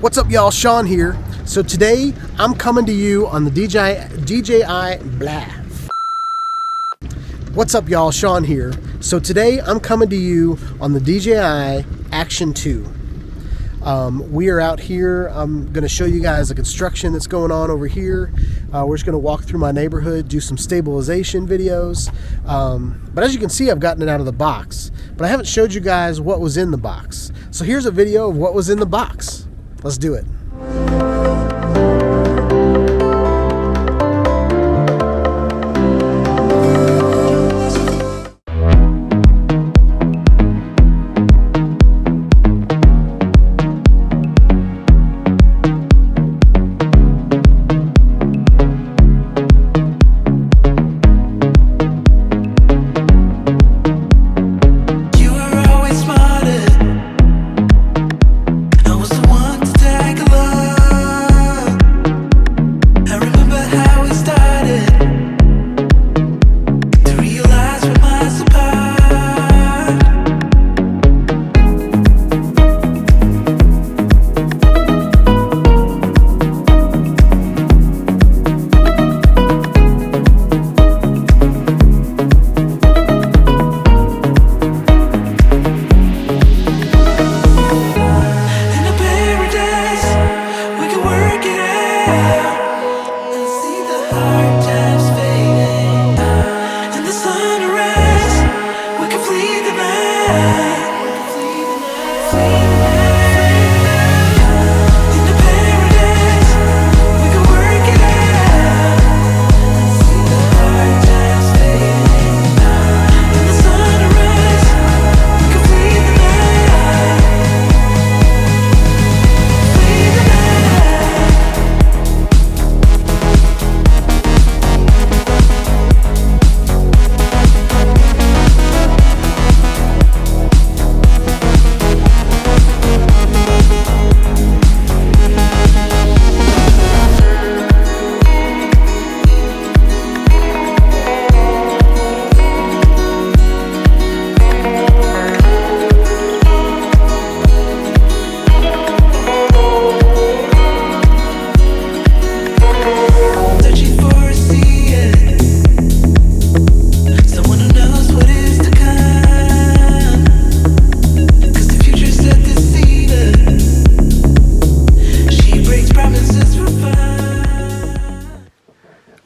What's up, y'all? Sean here. So today I'm coming to you on the DJI blah. What's up, y'all? Sean here. So today I'm coming to you on the DJI Action 2. We are out here. I'm going to show you guys the construction that's going on over here. We're just going to walk through my neighborhood, do some stabilization videos. But as you can see, I've gotten it out of the box. But I haven't showed you guys what was in the box. So here's a video of what was in the box. Let's do it.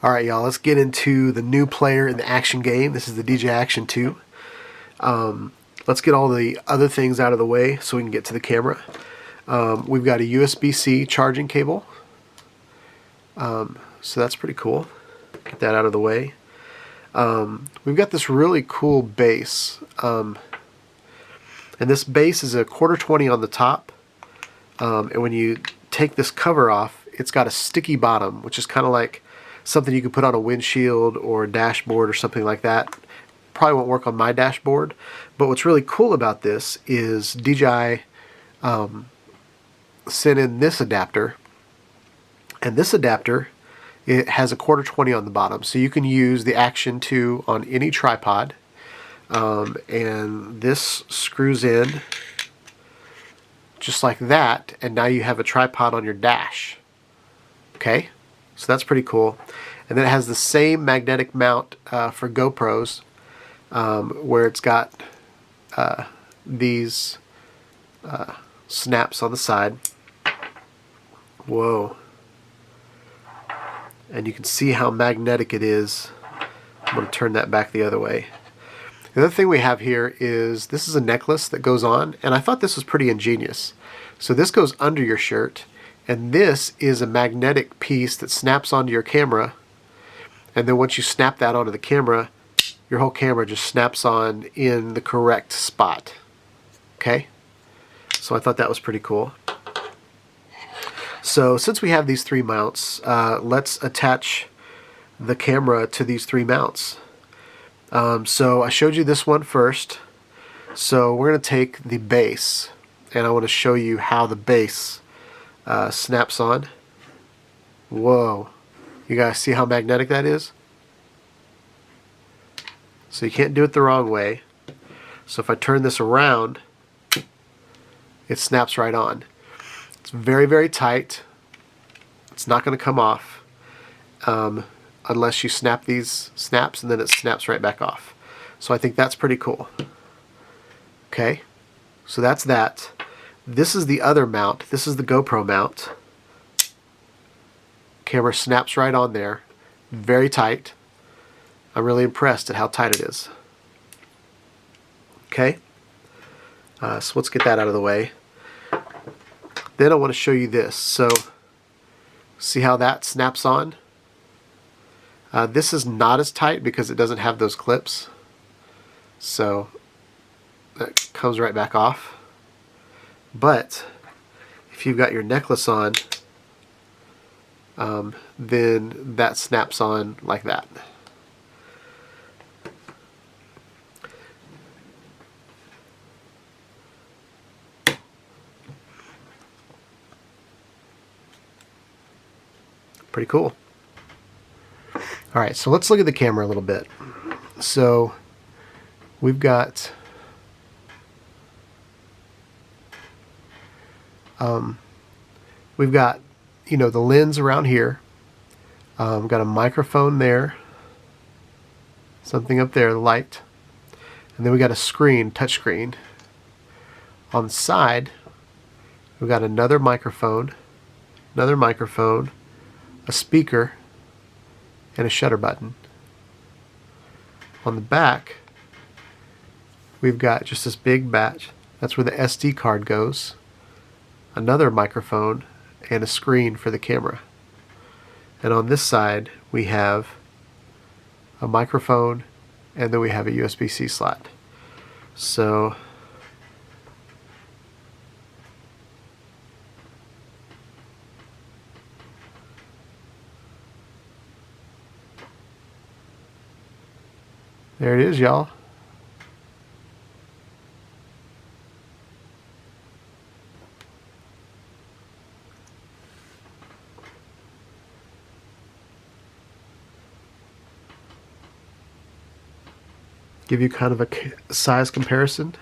Alright, y'all, let's get into the new player in the action game. This is the DJI Action 2. Let's get all the other things out of the way so we can get to the camera. We've got a USB-C charging cable. So that's pretty cool. Get that out of the way. We've got this really cool base. And this base is a 1/4-20 on the top. And when you take this cover off, it's got a sticky bottom, which is kind of like something you could put on a windshield or a dashboard or something like that. Probably won't work on my dashboard, but what's really cool about this is DJI sent in this adapter, and this adapter, it has a 1/4-20 on the bottom, so you can use the Action 2 on any tripod, and this screws in just like that, and now you have a tripod on your dash. Okay? So that's pretty cool. And then it has the same magnetic mount for GoPros, where it's got these snaps on the side. Whoa. And you can see how magnetic it is. I'm going to turn that back the other way. The other thing we have here is, this is a necklace that goes on, and I thought this was pretty ingenious. So this goes under your shirt, and this is a magnetic piece that snaps onto your camera, and then once you snap that onto the camera, your whole camera just snaps on in the correct spot. Okay? So I thought that was pretty cool. So since we have these three mounts, let's attach the camera to these three mounts. So I showed you this one first. So we're going to take the base, and I want to show you how the base snaps on. Whoa. You guys see how magnetic that is? So you can't do it the wrong way. So if I turn this around, it snaps right on. It's very, very tight. It's not going to come off unless you snap these snaps, and then it snaps right back off. So I think that's pretty cool. Okay, so that's that. This is the other mount. This is the GoPro mount. Camera snaps right on there. Very tight. I'm really impressed at how tight it is. Okay, so let's get that out of the way. Then I want to show you this. So see how that snaps on? This is not as tight because it doesn't have those clips. So that comes right back off. But if you've got your necklace on, then that snaps on like that. Pretty cool. All right, so let's look at the camera a little bit. So we've got the lens around here. We've got a microphone there, something up there, the light, and then we got a screen, touch screen. On the side, we've got another microphone, a speaker, and a shutter button. On the back, we've got just this big batch. That's where the SD card goes. Another microphone and a screen for the camera. And on this side, we have a microphone, and then we have a USB-C slot. So there it is, y'all. Give you kind of a size comparison.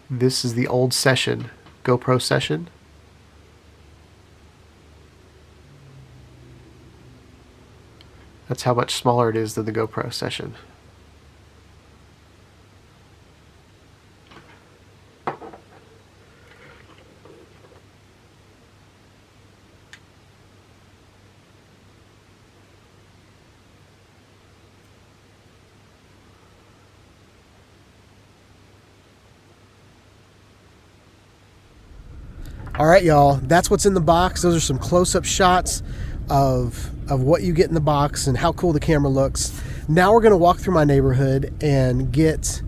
This is the old Session, GoPro Session. That's how much smaller it is than the GoPro Session. All right, y'all, that's what's in the box. Those are some close-up shots of what you get in the box and how cool the camera looks. Now we're going to walk through my neighborhood and get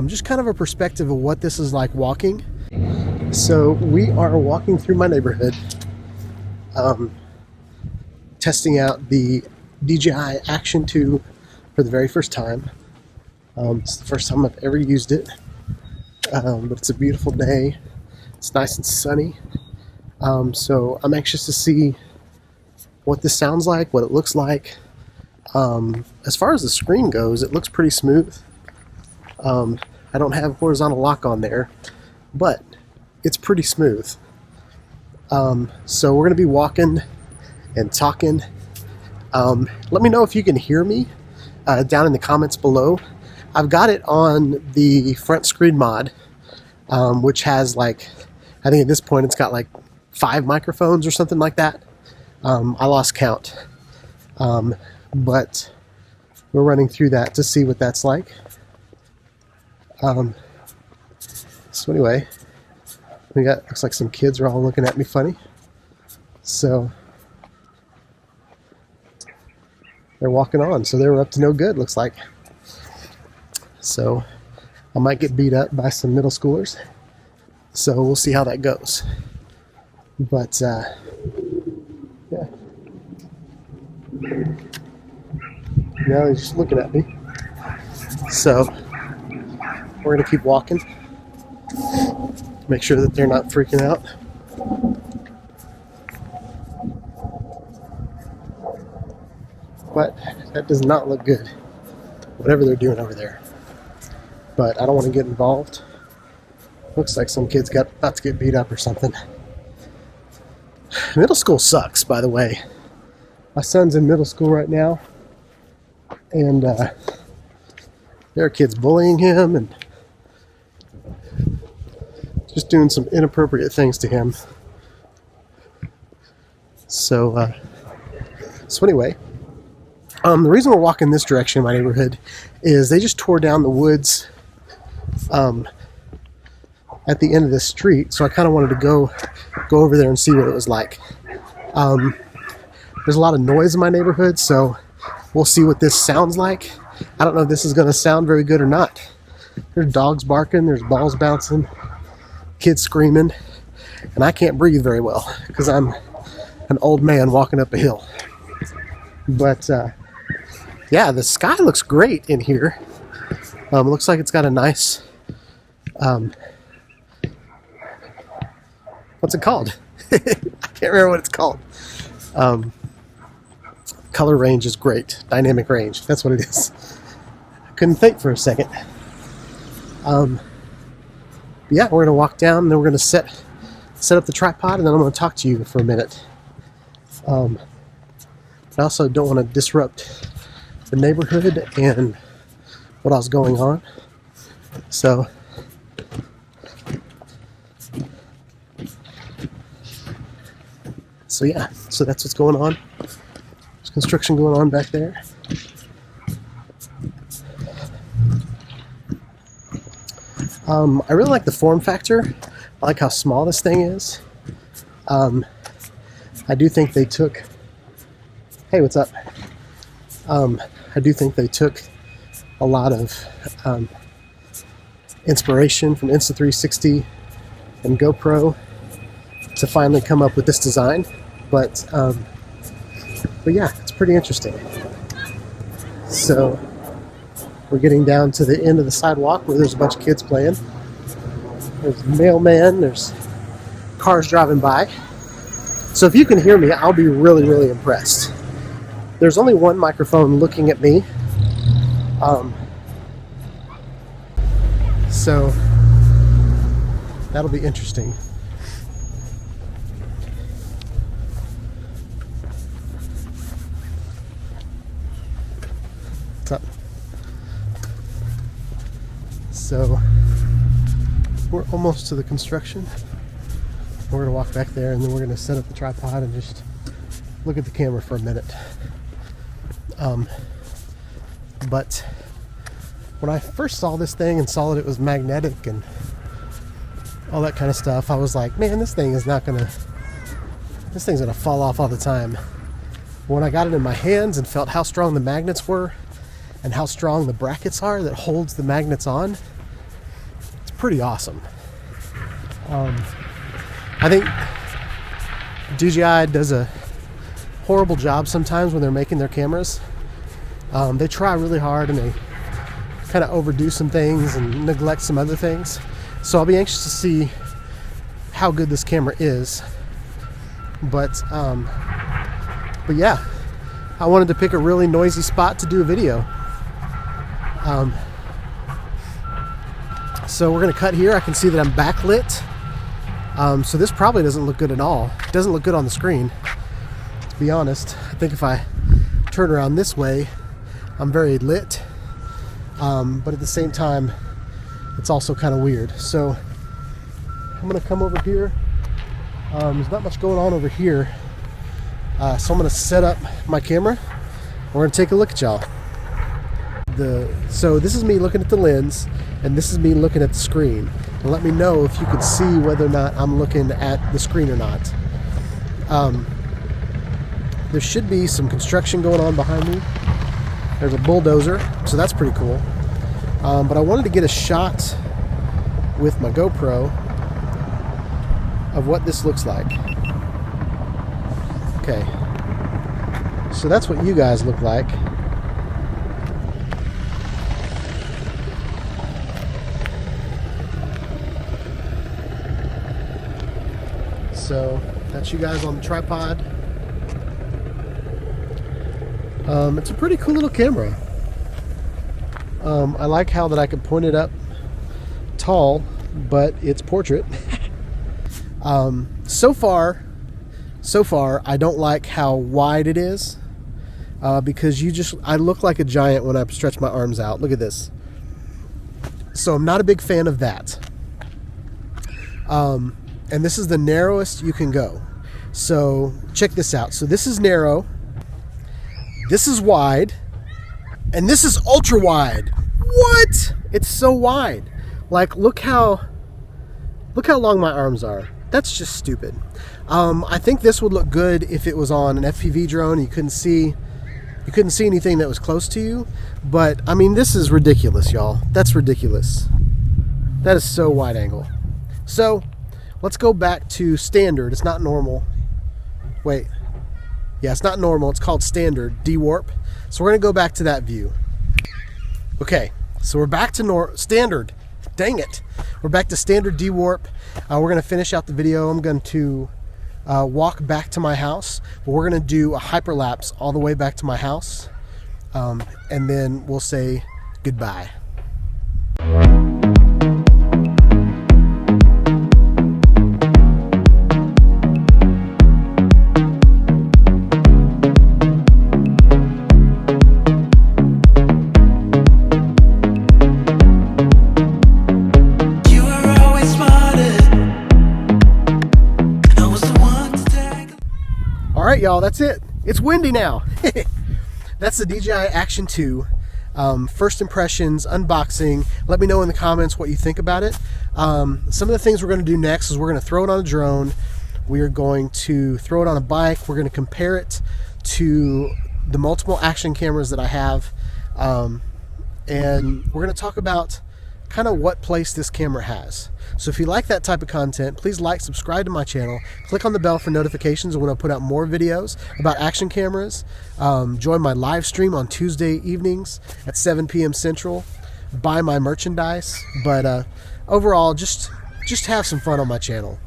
just kind of a perspective of what this is like walking. So we are walking through my neighborhood, testing out the DJI Action 2 for the very first time. It's the first time I've ever used it, but it's a beautiful day. It's nice and sunny, so I'm anxious to see what this sounds like, what it looks like. As far as the screen goes, it looks pretty smooth. I don't have horizontal lock on there, but it's pretty smooth. So we're going to be walking and talking. Let me know if you can hear me down in the comments below. I've got it on the front screen mod, which has like, I think at this point it's got like 5 microphones or something like that. I lost count. But we're running through that to see what that's like. So anyway, we got, looks like some kids are all looking at me funny. So they're walking on, so they were up to no good, looks like. So I might get beat up by some middle schoolers. So we'll see how that goes. But yeah. Now he's just looking at me. So we're gonna keep walking. Make sure that they're not freaking out. But that does not look good, whatever they're doing over there. But I don't want to get involved. Looks like some kid's about to get beat up or something. Middle school sucks, by the way. My son's in middle school right now, and there are kids bullying him and just doing some inappropriate things to him. So anyway, the reason we're walking this direction in my neighborhood is they just tore down the woods at the end of this street, so I kind of wanted to go over there and see what it was like. There's a lot of noise in my neighborhood, so we'll see what this sounds like. I don't know if this is going to sound very good or not. There's dogs barking, there's balls bouncing, kids screaming, and I can't breathe very well because I'm an old man walking up a hill. But yeah, the sky looks great in here. It looks like it's got a nice what's it called? I can't remember what it's called. Color range is great. Dynamic range. That's what it is. I couldn't think for a second. Yeah, we're going to walk down and then we're going to set up the tripod, and then I'm going to talk to you for a minute. I also don't want to disrupt the neighborhood and what else is going on. So yeah, so that's what's going on. There's construction going on back there. I really like the form factor. I like how small this thing is. I do think they took... Hey, what's up? I do think they took a lot of inspiration from Insta360 and GoPro to finally come up with this design. But yeah, it's pretty interesting. So we're getting down to the end of the sidewalk where there's a bunch of kids playing. There's a mailman, there's cars driving by. So if you can hear me, I'll be really, really impressed. There's only one microphone looking at me. So that'll be interesting. What's up? So we're almost to the construction. We're going to walk back there and then we're going to set up the tripod and just look at the camera for a minute. But when I first saw this thing and saw that it was magnetic and all that kind of stuff, I was like, man, this thing's gonna fall off all the time. When I got it in my hands and felt how strong the magnets were and how strong the brackets are that holds the magnets on, it's pretty awesome. I think DJI does a horrible job sometimes when they're making their cameras. They try really hard and they kind of overdo some things and neglect some other things. So I'll be anxious to see how good this camera is. But yeah, I wanted to pick a really noisy spot to do a video. So we're gonna cut here. I can see that I'm backlit. So this probably doesn't look good at all. It doesn't look good on the screen, to be honest. I think if I turn around this way, I'm very lit. But at the same time, it's also kind of weird. So I'm gonna come over here. There's not much going on over here. So I'm gonna set up my camera. We're gonna take a look at y'all. So this is me looking at the lens, and this is me looking at the screen. And let me know if you can see whether or not I'm looking at the screen or not. There should be some construction going on behind me. There's a bulldozer, so that's pretty cool. But I wanted to get a shot with my GoPro of what this looks like. Okay, so that's what you guys look like. So that's you guys on the tripod. It's a pretty cool little camera. I like how that I can point it up tall but it's portrait. So far, I don't like how wide it is, because I look like a giant when I stretch my arms out. Look at this. So I'm not a big fan of that. And this is the narrowest you can go. So check this out. So this is narrow, this is wide, and this is ultra wide. What? It's so wide. Like, look how long my arms are. That's just stupid. I think this would look good if it was on an FPV drone. You couldn't see anything that was close to you. But I mean, this is ridiculous, y'all. That's ridiculous. That is so wide angle. So let's go back to standard. It's not normal. Wait. Yeah, it's not normal. It's called standard, D-warp. So we're going to go back to that view. Okay, so we're back to standard. Dang it. We're back to standard D-warp. We're going to finish out the video. I'm going to walk back to my house. But we're going to do a hyperlapse all the way back to my house. And then we'll say goodbye. All right, y'all, that's it. It's windy now. That's the DJI Action 2. First impressions, unboxing. Let me know in the comments what you think about it. Some of the things we're going to do next is we're going to throw it on a drone. We are going to throw it on a bike. We're going to compare it to the multiple action cameras that I have. And we're going to talk about kind of what place this camera has. So if you like that type of content, please like, subscribe to my channel, click on the bell for notifications when I put out more videos about action cameras. Join my live stream on Tuesday evenings at 7 p.m. Central. Buy my merchandise. But overall, just have some fun on my channel.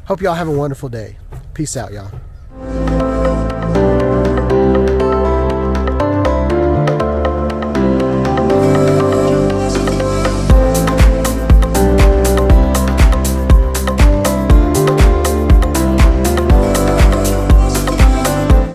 Hope y'all have a wonderful day. Peace out, y'all.